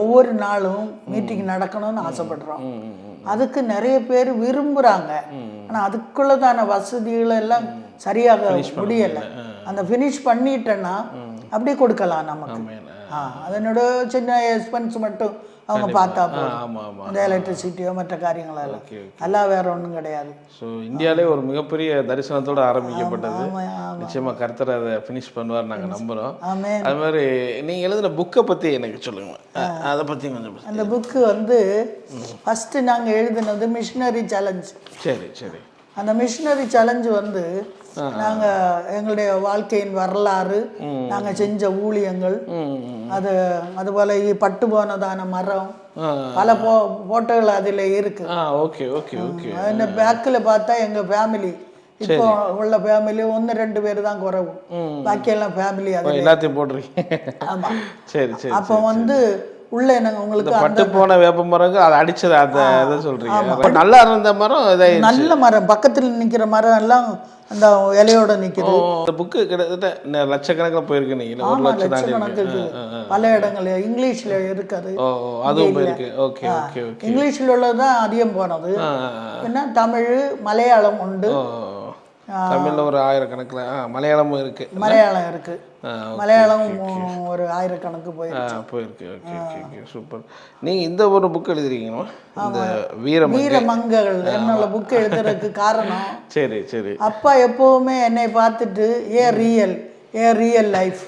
[SPEAKER 1] ஒவ்வொரு நாளும் மீட்டிங் நடக்கணும்னு ஆசைப்படுறோம். அதுக்கு நிறைய பேர் விரும்புறாங்க. ஆனா அதுக்குள்ளதான வசதிகள் எல்லாம் சரியாக முடியலை. அந்த ஃபினிஷ் பண்ணிட்டேன்னா அப்படி கொடுக்கலாம் நமக்கு. அதனோட சின்ன எக்ஸ்பென்ஸ் மட்டும் அவங்க பார்த்தா
[SPEAKER 4] ஆமாம் ஆமாம்
[SPEAKER 1] இந்த எலக்ட்ரிசிட்டியோ மற்ற காரியங்களோ எல்லாம் எல்லாம் வேற ஒன்றும் கிடையாது.
[SPEAKER 4] ஸோ இந்தியாவிலே ஒரு மிகப்பெரிய தரிசனத்தோடு ஆரம்பிக்கப்பட்டது. நிச்சயமாக கர்த்தர் அதை ஃபினிஷ் பண்ணுவார் நாங்கள் நம்புகிறோம். அது மாதிரி நீங்கள் எழுதின புக்கை பற்றி எனக்கு சொல்லுங்கள், அதை பற்றி கொஞ்சம்.
[SPEAKER 1] அந்த புக்கு வந்து ஃபஸ்ட்டு நாங்கள் எழுதினது மிஷினரி சேலஞ்ச்.
[SPEAKER 4] சரி சரி.
[SPEAKER 1] அந்த மிஷினரி சேலஞ்சு வந்து நாங்கள் எங்களுடைய வாழ்க்கையின் வரலாறு, நாங்கள் செஞ்ச ஊழியங்கள், அதுபோல் பட்டு போனதான மரம், பல போட்டோகள் அதில் இருக்கு.
[SPEAKER 4] Okay okay okay.
[SPEAKER 1] இந்த பேக்கில் பார்த்தா எங்கள் ஃபேமிலி, இப்போ உள்ள ஃபேமிலி 1-2 பேர் தான் குறைவு, பாக்கியெல்லாம் ஃபேமிலி அது
[SPEAKER 4] எல்லாத்தையும் போட்டிருக்கீங்க.
[SPEAKER 1] ஆமாம்.
[SPEAKER 4] சரி சரி.
[SPEAKER 1] அப்போ வந்து உள்ள நாங்கள் உங்களுக்கு
[SPEAKER 4] பட்டு போன வேப்ப மரம் அதை அடிச்சது அதை சொல்றீங்க. நல்லா இருந்த மரம்
[SPEAKER 1] நல்ல மரம், பக்கத்தில் நிற்கிற மரம் எல்லாம் அந்த இலையோட நிற்குது.
[SPEAKER 4] இந்த புக்கு கிட்டத்தட்ட லட்சக்கணக்கில் போயிருக்கு. நீங்கள் 1 லட்சம்
[SPEAKER 1] லட்சக்கணக்கு பல இடங்கள்ல இங்கிலீஷ்ல இருக்காது.
[SPEAKER 4] அதுவும் போயிருக்கு. Okay okay okay.
[SPEAKER 1] இங்கிலீஷ்ல உள்ளதுதான் அதிகம் போனது. என்ன தமிழ் மலையாளம் உண்டு.
[SPEAKER 4] தமிழ்ல ஒரு 1000 கணக்கில், மலையாளமும் இருக்கு.
[SPEAKER 1] மலையாளம் இருக்கு, மலையாளம் ஒரு 1000 கணக்கு போயிருக்கு.
[SPEAKER 4] Okay okay super. நீங்கள் இந்த ஒரு புக் எழுதுறீங்களா, இந்த
[SPEAKER 1] வீரமங்ககள்? என்னோட புக் எழுதுறதுக்கு காரணம்,
[SPEAKER 4] சரி சரி,
[SPEAKER 1] அப்பா எப்பவுமே என்னை பார்த்துட்டு ஏ ரியல் லைஃப்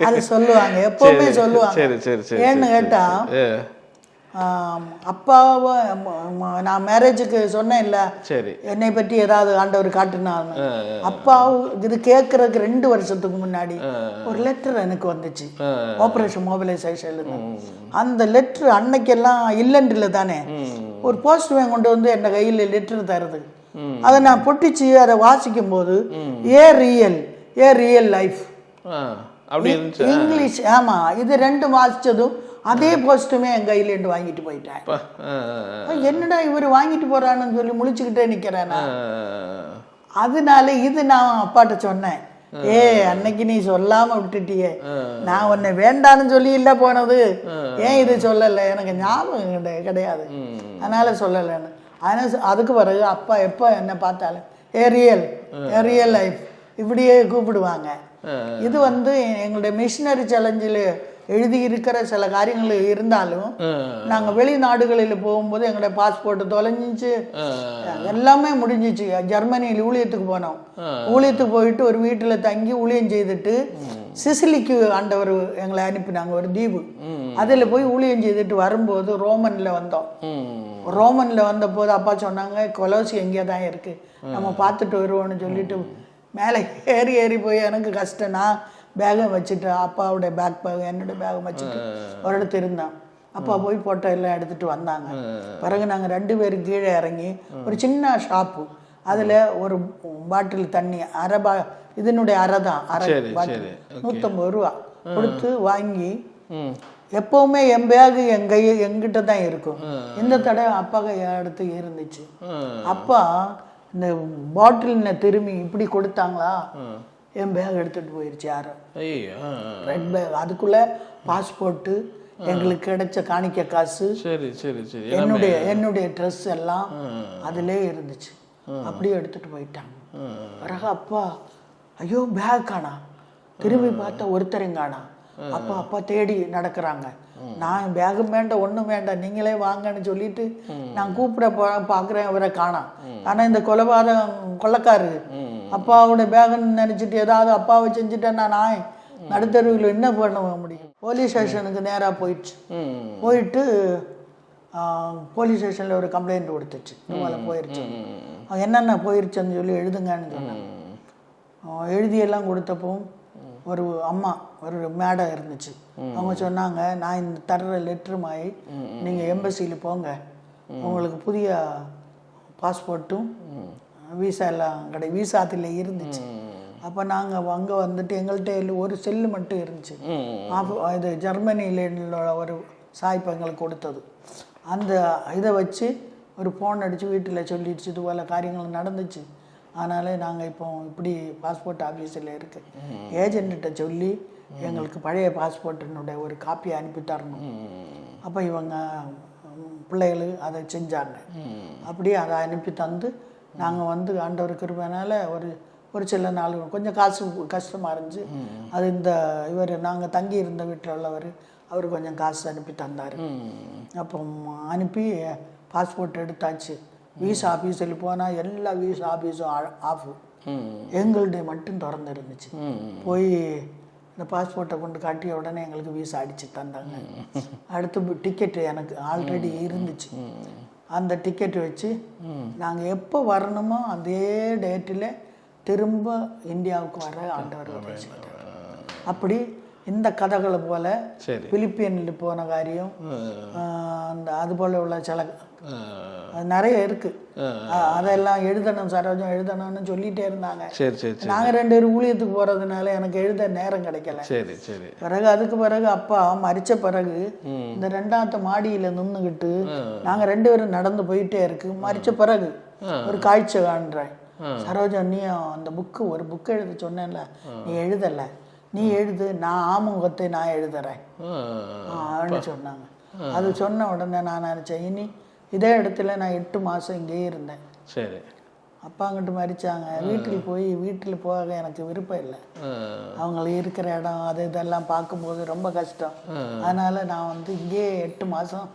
[SPEAKER 1] அது சொல்லுவாங்க, எப்பவுமே சொல்லுவாங்க.
[SPEAKER 4] சரி சரி சரி.
[SPEAKER 1] ஏன்னு கேட்டா, அப்பாவை நான் மேரேஜுக்கு சொன்னேன் இல்லை,
[SPEAKER 4] சரி,
[SPEAKER 1] என்னை பற்றி ஏதாவது ஆண்டவர் காட்டுனாங்க. அப்பா இது கேட்கறதுக்கு 2 வருஷத்துக்கு முன்னாடி ஒரு லெட்டர் எனக்கு வந்துச்சு, ஆப்ரேஷன் மொபிலைசேஷன்ல. அந்த லெட்ரு அன்னைக்கெல்லாம் இல்லைன்றில் தானே, ஒரு போஸ்ட்மேன் கொண்டு வந்து என் கையில் லெட்டர் தருது. அதை நான் பொட்டிச்சு அதை வாசிக்கும் போது ஏ ரியல் லைஃப் இங்கிலீஷ். ஆமா, இது 2 வாசிச்சதும் அதே போஸ்ட்டுமே என் கையிலேருந்து வாங்கிட்டு போயிட்டேன். என்னடா இவர் வாங்கிட்டு போறான்னு சொல்லி முழிச்சுக்கிட்டே நிக்கிறேன். அதனால இது நான் அப்பாட்ட சொன்னேன், அன்னைக்கு நீ சொல்லாம விட்டுட்டியே, நான் உன்னை வேண்டான்னு சொல்லி இல்ல போனது, ஏன் இது சொல்லலை, எனக்கு ஞாபகம் கிடையாது, அதனால சொல்லலைன்னு. அதனால அதுக்கு பிறகு அப்பா எப்போ என்ன பார்த்தாலும் ஏ ரியல் லைஃப் இப்படியே கூப்பிடுவாங்க. இது வந்து எங்களுடைய மிஷினரி சேலஞ்சில் எழுதியிருக்கிற சில காரியங்கள் இருந்தாலும், நாங்கள் வெளிநாடுகளில் போகும்போது எங்களுடைய பாஸ்போர்ட் தொலைஞ்சிச்சு, எல்லாமே முடிஞ்சிச்சு. ஜெர்மனியில் ஊழியத்துக்கு போனோம். ஊழியத்துக்கு போயிட்டு ஒரு வீட்டில் தங்கி ஊழியம் செய்துட்டு சிசிலிக்கு ஆண்டவர் எங்களை அனுப்பினாங்க, ஒரு தீவு. அதில் போய் ஊழியம் செய்துட்டு வரும்போது ரோமனில் வந்தோம். ரோமனில் வந்த போது அப்பா சொன்னாங்க, கொலோசி எங்கே தான் இருக்குது, நம்ம பார்த்துட்டு வருவோம்னு சொல்லிட்டு மேலே ஏறி போய் எனக்கு கஷ்டம். நான் பேகை வச்சுட்டு, அப்பாவுடைய பேக் என்னுடைய பேகை வச்சுட்டு ஒரு இடத்து இருந்தேன். அப்பா போய் போட்டோ எல்லாம் எடுத்துகிட்டு வந்தாங்க. பிறகு நாங்கள் 2 பேரும் கீழே இறங்கி ஒரு சின்ன ஷாப்பு, அதில் ஒரு பாட்டில் தண்ணி இதனுடைய அரை தான், பாட்டில் 150 ரூபா கொடுத்து வாங்கி, எப்பவுமே என் பேகு எங்கிட்ட தான் இருக்கும். இந்த தடவை அப்பா எடுத்து இருந்துச்சு. அப்பா இந்த பாட்டில் திரும்பி இப்படி கொடுத்தாங்களா, என் பேக் எடுத்துட்டு போயிடுச்சு யாரும், ரெட் பேக். அதுக்குள்ள பாஸ்போர்ட்டு, எங்களுக்கு கிடைச்ச காணிக்க காசு, என்னுடைய ட்ரெஸ் எல்லாம் அதிலே இருந்துச்சு. அப்படியே எடுத்துட்டு போயிட்டாங்க. பிறகு அப்பா, ஐயோ பேக் காணா, திரும்பி பார்த்தா ஒருத்தரையும் காணா. அப்பா தேடி நடக்கிறாங்க. நான் பேகும் வேண்டாம், ஒன்றும் வேண்டாம், நீங்களே வாங்கன்னு சொல்லிட்டு நான் கூப்பிட பார்க்குறேன், இவரை காணாம். ஆனால் இந்த கொள்ளைக்காரு அப்பாவோட பேகுன்னு நினச்சிட்டு ஏதாவது அப்பாவை செஞ்சுட்டேன், நான் நடுத்தருவில் என்ன பண்ண முடியும். போலீஸ் ஸ்டேஷனுக்கு நேராக போயிட்டு போலீஸ் ஸ்டேஷனில் ஒரு கம்ப்ளைண்ட் கொடுத்துச்சு, இவங்கள போயிடுச்சு, என்னென்ன போயிடுச்சுன்னு சொல்லி எழுதுங்கன்னு சொன்னாங்க. எழுதியெல்லாம் கொடுத்தப்போ ஒரு அம்மா, ஒரு மேடம் இருந்துச்சு. அவங்க சொன்னாங்க, நான் இந்த தர்ற லெட்ரு மாதிரி நீங்கள் எம்பசியில் போங்க, உங்களுக்கு புதிய பாஸ்போர்ட்டும் வீசா எல்லாம் வீசா அதில் இருந்துச்சு. அப்போ நாங்கள் அங்கே வந்துட்டு எங்கள்கிட்ட ஒரு செல்லு மட்டும் இருந்துச்சு. இது ஜெர்மனியில் ஒரு சாய்ப்பு எங்களுக்கு கொடுத்தது. அந்த இதை வச்சு ஒரு ஃபோன் அடித்து வீட்டில் சொல்லிடுச்சு, இது போல் காரியங்கள் நடந்துச்சு, அதனால நாங்கள் இப்போ இப்படி பாஸ்போர்ட் ஆஃபீஸில் இருக்குது, ஏஜென்ட்ட சொல்லி எங்களுக்கு பழைய பாஸ்போர்ட்டினுடைய ஒரு காப்பியை அனுப்பி தரணும். அப்போ இவங்க பிள்ளைகள் அதை செஞ்சாங்க. அப்படியே அதை அனுப்பி தந்து நாங்கள் வந்து ஆண்டவர் கிருபையினால ஒரு சில நாள் கொஞ்சம் காசு கஷ்டமாக இருந்துச்சு. அது இந்த நாங்கள் தங்கி இருந்த வீட்டில் உள்ளவர் அவர் கொஞ்சம் காசு அனுப்பி தந்தார். அப்போ அனுப்பி பாஸ்போர்ட் எடுத்தாச்சு. வீசா ஆஃபீஸில் போனால் எல்லா வீசா ஆஃபீஸும் ஆஃபு, எங்களுடைய மட்டும் திறந்து இருந்துச்சு. போய் இந்த பாஸ்போர்ட்டை கொண்டு காட்டிய உடனே எங்களுக்கு வீசா அடித்து தந்தாங்க. அடுத்து டிக்கெட்டு எனக்கு ஆல்ரெடி இருந்துச்சு. அந்த டிக்கெட் வச்சு நாங்கள் எப்போ வரணுமோ அதே டேட்டில் திரும்ப இந்தியாவுக்கு வர ஆண்டவர் பேசிட்டார். அப்படி இந்த கதைகளை போல பிலிப்பியனில் போன காரியம், அந்த அது போல உள்ள சில நிறைய இருக்கு. அதெல்லாம் எழுதணும் சரோஜம் எழுதணும்னு சொல்லிட்டே இருந்தாங்க. நாங்கள் 2 பேரும் ஊழியத்துக்கு போறதுனால எனக்கு எழுத நேரம் கிடைக்கல. பிறகு அதுக்கு பிறகு அப்பா மரிச்ச பிறகு இந்த 2ஆவது மாடியில நின்றுக்கிட்டு நாங்க 2 பேரும் நடந்து போயிட்டே இருக்கு. மரிச்ச பிறகு ஒரு காட்சி காண்றேன். சரோஜா நீ அந்த ஒரு புக்கு எழுத சொன்னேன்ல, நீ எழுதலை, நீ எழுது, நான் ஆமுகத்தை நான் எழுதுறேன் அப்படின்னு சொன்னாங்க. அது சொன்ன உடனே நான் நினச்சேன், இனி இதே இடத்துல நான் 8 மாதம் இங்கேயே இருந்தேன். சரி, அப்பா அங்கிட்டு மறிச்சாங்க. வீட்டில் போக எனக்கு விருப்பம் இல்லை. அவங்களுக்கு இருக்கிற இடம் அது இதெல்லாம் பார்க்கும்போது ரொம்ப கஷ்டம். அதனால் நான் இங்கேயே 8 மாதம்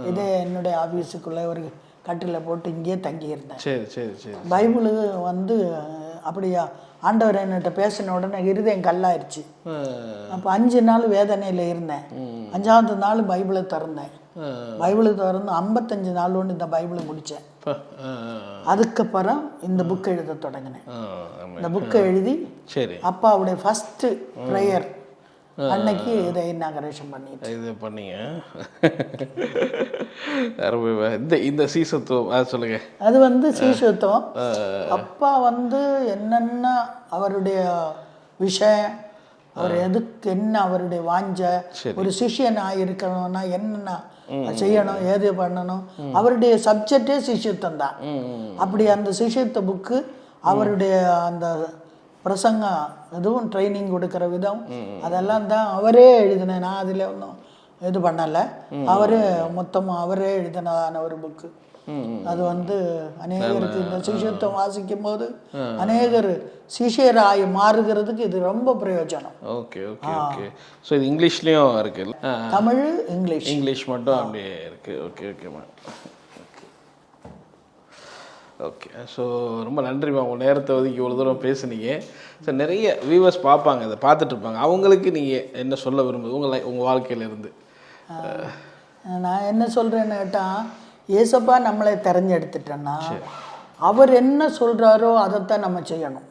[SPEAKER 1] இதே என்னுடைய ஆஃபீஸுக்குள்ளே ஒரு கட்டில் போட்டு இங்கேயே தங்கியிருந்தேன். சரி சரி சரி. பைபிளு அப்படியா ஆண்டவர் என்கிட்ட பேசின உடனே இருதயம் கல்லாயிருச்சு. அப்போ 5 நாள் வேதனையில் இருந்தேன். 5ஆவது நாள் பைபிளை திறந்தேன். பைபிளை திறந்து 55 நாள் ஒன்று இந்த பைபிளை முடித்தேன். அதுக்கப்புறம் இந்த புக்கை எழுத தொடங்கினேன். இந்த புக்கை எழுதி அப்பாவுடைய ஃபஸ்ட்டு ப்ரேயர் அன்னைக்கு இதை இனாகரேஷன் பண்ணிட்டு இது பண்ணீங்க. இந்த சீசத்துவம் சொல்லுங்க. அது சீசத்துவம். அப்பா என்னென்ன அவருடைய விஷயம், அவர் எதுக்கு என்ன அவருடைய வாஞ்ச, ஒரு சிஷியனாக இருக்கணும்னா என்னென்ன செய்யணும், ஏது பண்ணணும், அவருடைய சப்ஜெக்டே சிஷியத்துவம் தான். அப்படி அந்த சிஷியத்துவ புக்கு அவருடைய அந்த பிரசங்கம் எதுவும் ட்ரைனிங் கொடுக்குற விதம் அதெல்லாம் தான் அவரே எழுதினேன். நான் அதில் ஒன்றும் இது பண்ணலை. அவரே மொத்தமாக அவரே எழுதினதான ஒரு புக்கு. அது அநேகருக்கு இந்த சிஷியத்துவம் வாசிக்கும் போது அநேகர் சிஷியராய் மாறுகிறதுக்கு இது ரொம்ப பிரயோஜனம்.
[SPEAKER 4] Okay okay okay. ஸோ இது இங்கிலீஷ்லேயும் இருக்கு,
[SPEAKER 1] தமிழ்
[SPEAKER 4] இங்கிலீஷ் மட்டும் அப்படியே இருக்கு. ஓகே ஓகேம்மா. ஓகே. ஸோ ரொம்ப நன்றிம்மா, உங்கள் நேரத்தை ஒதுக்கி இவ்வளோ தூரம் பேசுனீங்க. ஸோ நிறைய வியூவர்ஸ் பார்ப்பாங்க, அதை பார்த்துட்டு இருப்பாங்க. அவங்களுக்கு நீங்கள் என்ன சொல்ல விரும்புது உங்கள் வாழ்க்கையிலேருந்து?
[SPEAKER 1] நான் என்ன சொல்கிறேன்னு கேட்டால், ஏசப்பா நம்மளை தெரிஞ்செடுத்துட்டோன்னா அவர் என்ன சொல்கிறாரோ அதைத்தான் நம்ம செய்யணும்.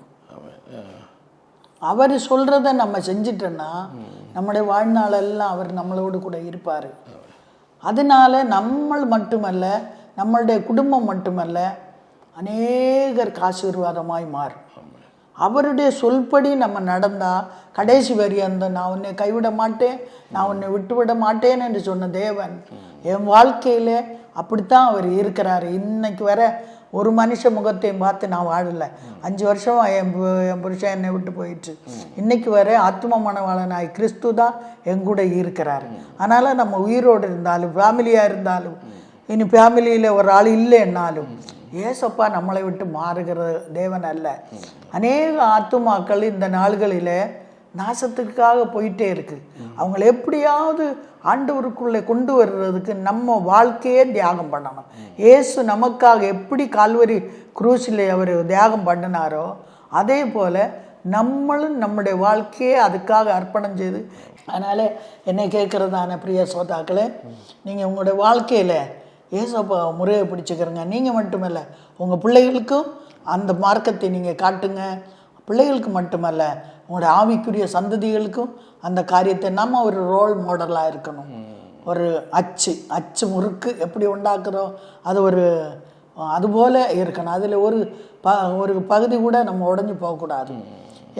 [SPEAKER 1] அவர் சொல்கிறத நம்ம செஞ்சிட்டோன்னா நம்முடைய வாழ்நாளெல்லாம் அவர் நம்மளோடு கூட இருப்பார். அதனால நம்மள் மட்டுமல்ல, நம்மளுடைய குடும்பம் மட்டுமல்ல, அநேகருக்கு ஆசீர்வாதமாய் மாறும். அவருடைய சொல்படி நம்ம நடந்தால் கடைசி வரியந்த நான் உன்னை கைவிட மாட்டேன், நான் உன்னை விட்டுவிட மாட்டேன் என்று சொன்ன தேவன் என் வாழ்க்கையில் அப்படித்தான் அவர் இருக்கிறாரு. இன்னைக்கு வர ஒரு மனுஷ முகத்தையும் பார்த்து நான் வாழலை. 5 வருஷம் என் புருஷன் என்னை விட்டு போயிடுச்சு. இன்னைக்கு வர ஆத்ம மனவாளனாய் கிறிஸ்து தான் எங்கூட இருக்கிறாரு. அதனால் நம்ம உயிரோடு இருந்தாலும், ஃபேமிலியாக இருந்தாலும், இனி ஃபேமிலியில் ஒரு ஆள் இல்லைன்னாலும் ஏசப்பா நம்மளை விட்டு மாறுகிற தேவன் அல்ல. அநேக ஆத்துமாக்கள் இந்த நாள்களில் நாசத்துக்காக போயிட்டே இருக்கு. அவங்களை எப்படியாவது ஆண்டவருக்குள்ளே கொண்டு வர்றதுக்கு நம்ம வாழ்க்கையே தியாகம் பண்ணணும். இயேசு நமக்காக எப்படி கால்வரி குரூஸில் அவர் தியாகம் பண்ணினாரோ அதே போல் நம்மளும் நம்முடைய வாழ்க்கையே அதுக்காக அர்ப்பணம் செய்து. அதனால் என்னை கேட்குறதான பிரிய சோதாக்களே, நீங்கள் உங்களுடைய வாழ்க்கையில் ஏசப்பா முறையை பிடிச்சிக்கிறங்க. நீங்கள் மட்டுமல்ல, உங்கள் பிள்ளைகளுக்கும் அந்த மார்க்கத்தை நீங்கள் காட்டுங்க. பிள்ளைகளுக்கு மட்டுமல்ல, உங்களுடைய ஆவிக்குரிய சந்ததிகளுக்கும் அந்த காரியத்தை நம்ம ஒரு ரோல் மாடலாக இருக்கணும். ஒரு அச்சு முறுக்கு எப்படி உண்டாக்குறோம் அது அதுபோல் இருக்கணும். அதில் ஒரு பகுதி கூட நம்ம உடஞ்சி போகக்கூடாது.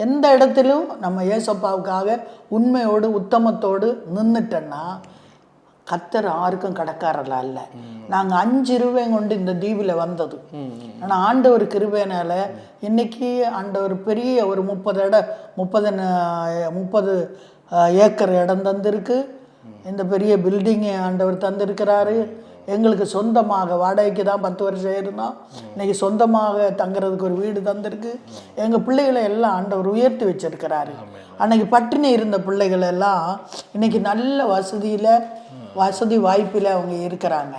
[SPEAKER 1] எந்த இடத்திலும் நம்ம ஏசப்பாவுக்காக உண்மையோடு உத்தமத்தோடு நின்றுட்டோன்னா கர்த்தர் யாருக்கும் கடக்காரல அல்ல. நாங்கள் 5 ரூபாய் கொண்டு இந்த தீவில் வந்தது. ஆனால் ஆண்டவர் கிருபையினால இன்னைக்கு ஆண்டவர் பெரிய ஒரு 30 ஏக்கர் இடம் தந்திருக்கு. இந்த பெரிய பில்டிங்கை ஆண்டவர் தந்திருக்கிறாரு. எங்களுக்கு சொந்தமாக வாடகைக்கு தான் 10 வருஷம் இருந்தோம். இன்னைக்கு சொந்தமாக தங்குறதுக்கு ஒரு வீடு தந்திருக்கு. எங்கள் பிள்ளைகளை எல்லாம் ஆண்டவர் உயர்த்தி வச்சிருக்கிறாரு. அன்னைக்கு பட்டினி இருந்த பிள்ளைகள் எல்லாம் இன்னைக்கு நல்ல வசதி வாய்ப்பில் அவங்க இருக்கிறாங்க.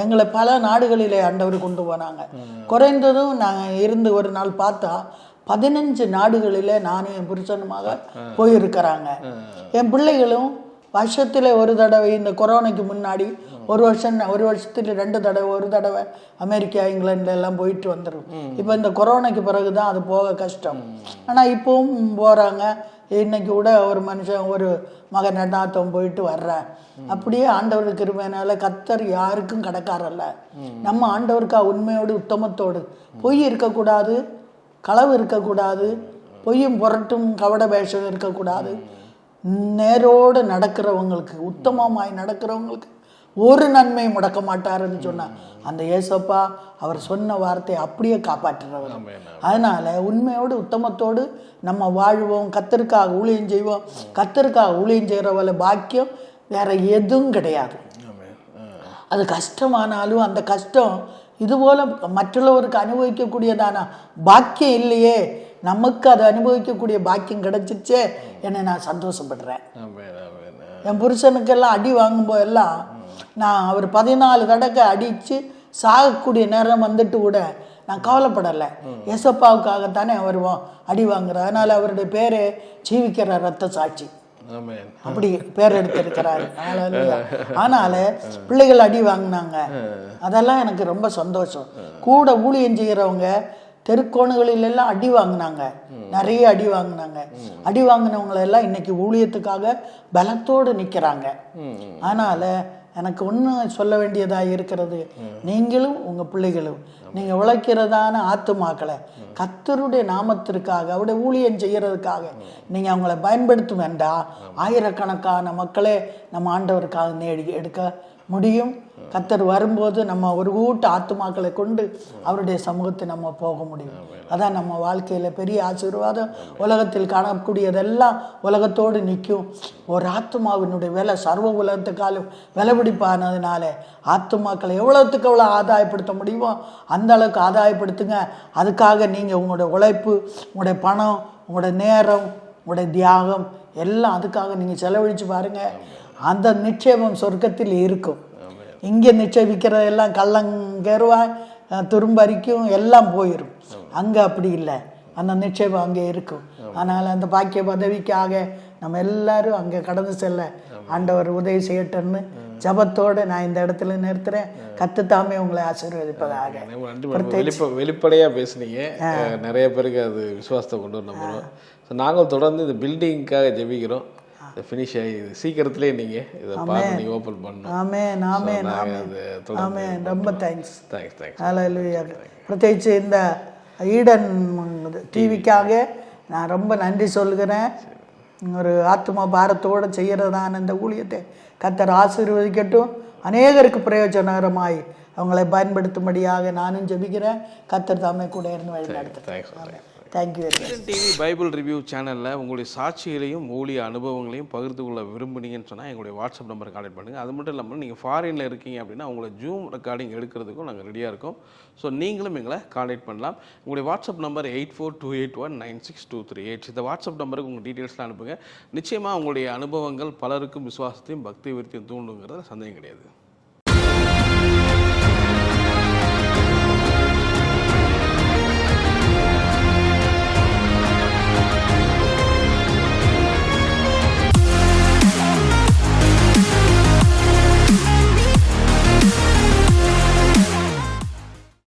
[SPEAKER 1] எங்களை பல நாடுகளிலே ஆண்டவர் கொண்டு போனாங்க. குறைந்ததும் நாங்கள் இருந்து ஒரு நாள் பார்த்தா 15 நாடுகளில் நானும் என் புருஷனுமாக போயிருக்கிறாங்க. என் பிள்ளைகளும் வருஷத்தில் ஒரு தடவை, இந்த கொரோனாக்கு முன்னாடி ஒரு வருஷத்தில் 2 தடவை, ஒரு தடவை அமெரிக்கா இங்கிலாந்து எல்லாம் போயிட்டு வந்துடும். இப்போ இந்த கொரோனாக்கு பிறகு தான் அது போக கஷ்டம். ஆனால் இப்போவும் போகிறாங்க. இன்னைக்கு கூட ஒரு மனுஷன் ஒரு மகன் நடாத்தம் போயிட்டு வர்றேன். அப்படியே ஆண்டவருக்கு கிருபையினால கர்த்தர் யாருக்கும் கடக்காரல்ல. நம்ம ஆண்டவருக்கா உண்மையோடு உத்தமத்தோடு, பொய் இருக்கக்கூடாது, களவு இருக்கக்கூடாது, பொய்யும் புரட்டும் கவட வேஷம் இருக்கக்கூடாது. நேரோடு நடக்கிறவங்களுக்கு, உத்தமமாய் நடக்கிறவங்களுக்கு ஒரு நன்மை முடக்க மாட்டாருன்னு சொன்னார் அந்த ஏசப்பா. அவர் சொன்ன வார்த்தையை அப்படியே காப்பாற்றுறவர். அதனால உண்மையோடு உத்தமத்தோடு நம்ம வாழ்வோம், கர்த்தருக்காக ஊழியம் செய்வோம். கர்த்தருக்காக ஊழியம் செய்கிறவள பாக்கியம் வேற எதுவும் கிடையாது. அது கஷ்டமானாலும் அந்த கஷ்டம் இதுபோல் மற்றவருக்கு அனுபவிக்கக்கூடியதான பாக்கியம் இல்லையே, நமக்கு அதை அனுபவிக்கக்கூடிய பாக்கியம் கிடைச்சிச்சே என்னை நான் சந்தோஷப்படுறேன். என் புருஷனுக்கெல்லாம் அடி வாங்கும்போதெல்லாம் நான் அவர் 14 தடவை அடித்து சாகக்கூடிய நேரம் வந்துட்டு கூட நான் கவலைப்படலை. ஏசப்பாவுக்காகத்தானே அவர் அடி வாங்குறார். அதனால் அவருடைய பேரே ஜீவிக்கிற ரத்த சாட்சி, அப்படி பேர் எடுத்திருக்கிறாரு. அதனால பிள்ளைகள் அடி வாங்கினாங்க, அதெல்லாம் எனக்கு ரொம்ப சந்தோஷம். கூட ஊழியம் செய்கிறவங்க தெருக்கோணுகளில் எல்லாம் அடி வாங்கினாங்க, நிறைய அடி வாங்கினாங்க. அடி வாங்கினவங்களெல்லாம் இன்னைக்கு ஊழியத்துக்காக பலத்தோடு நிற்கிறாங்க. அதனால எனக்கு ஒன்று சொல்ல வேண்டியதாக இருக்கிறது, நீங்களும் உங்கள் பிள்ளைகளும் நீங்கள் உழைக்கிறதான ஆத்துமாக்களை கர்த்தருடைய நாமத்திற்காக, அவருடைய ஊழியம் செய்கிறதுக்காக நீங்கள் அவங்கள பயன்படுத்த வேண்டாம். ஆயிரக்கணக்கான மக்களே நம்ம ஆண்டவருக்காக நேடி எடுக்க முடியும். கர்த்தர் வரும்போது நம்ம ஒரு கூட்ட ஆத்துமாக்களை கொண்டு அவருடைய சமூகத்தை நம்ம போக முடியும். அதான் நம்ம வாழ்க்கையில் பெரிய ஆசீர்வாதம். உலகத்தில் காணக்கூடியதெல்லாம் உலகத்தோடு நிற்கும். ஒரு ஆத்துமாவினுடைய விலை சர்வ உலகத்துக்காலும் விலைபிடிப்பானதுனால ஆத்துமாக்களை எவ்வளோத்துக்கு எவ்வளோ ஆதாயப்படுத்த முடியுமோ அந்த அளவுக்கு ஆதாயப்படுத்துங்க. அதுக்காக நீங்கள் உங்களுடைய உழைப்பு, உங்களுடைய பணம், உங்களுடைய நேரம், உங்களுடைய தியாகம் எல்லாம் அதுக்காக நீங்கள் செலவழித்து பாருங்கள். அந்த நிச்சேபம் சொர்க்கத்தில் இருக்கும். இங்கே நிச்சயிக்கிறதெல்லாம் கள்ளங்கருவாய் துரும்பரிக்கும் எல்லாம் போயிடும். அங்கே அப்படி இல்லை, அந்த நிச்சயம் அங்கே இருக்கும். அதனால் அந்த பாக்கிய பதவிக்காக நம்ம எல்லாரும் அங்கே கடந்து செல்ல ஆண்டவர் உதவி செய்யட்டும்னு ஜபத்தோடு நான் இந்த இடத்துல நிறுத்துறேன். கர்த்தர் உங்களை ஆசீர்வதிப்பதாக.
[SPEAKER 4] வெளிப்படையாக பேசுனீங்க, நிறைய பேருக்கு அது விசுவாசத்தை கொண்டு வர நம்புகிறோம். ஸோ நாங்கள் தொடர்ந்து இந்த பில்டிங்காக ஜெபிக்கிறோம். ஃபினிஷ் ஆகி சீக்கிரத்திலே நீங்கள் இதை பார்த்து நீங்கள் ஓப்பன் பண்ணணும்.
[SPEAKER 1] ஆமென் ஆமென் ஆமென். ரொம்ப தேங்க்ஸ். ஹல்லேலூயா. பிரத்யேகிச்சு இந்த ஈடன் டிவிக்காக நான் ரொம்ப நன்றி சொல்கிறேன். ஒரு ஆத்மா பாரத்தோடு செய்கிறதான இந்த ஊழியத்தை கர்த்தர் ஆசீர்வதிக்கட்டும். அநேகருக்கு பிரயோஜனகரமாய் அவங்களை பயன்படுத்தும்படியாக நானும் ஜெபிக்கிறேன். கர்த்தர் தாமே கூட இருந்து வழி நடத்துகிறேன். தேங்க்யூ.
[SPEAKER 4] டிவி பைபிள் ரிவ்யூ சேனலில் உங்களுடைய சாட்சிகளையும் ஊழிய அனுபவங்களையும் பகிர்ந்து கொள்ள விரும்புனீங்கன்னு சொன்னால் எங்களுடைய வாட்ஸ்அப் நம்பர் கான்டெக்ட் பண்ணுங்கள். அது மட்டும் இல்லாமல் நீங்கள் ஃபாரினில் இருக்கீங்க அப்படின்னா உங்களை ஜூம் ரெக்கார்டிங் எடுக்கிறதுக்கும் நாங்கள் ரெடியாக இருக்கோம். ஸோ நீங்களும் எங்களை கான்டெக்ட் பண்ணலாம். உங்களுடைய வாட்ஸ்அப் நம்பர் 8428196238. இந்த வாட்ஸ்அப் நம்பருக்கு உங்கள் டீட்டெயில்ஸ்லாம் அனுப்புங்க. நிச்சயமாக உங்களுடைய அனுபவங்கள் பலருக்கும் விசுவாசத்தையும் பக்தி விருத்தியும் தூண்டுங்கிறத சந்தேகம் கிடையாது.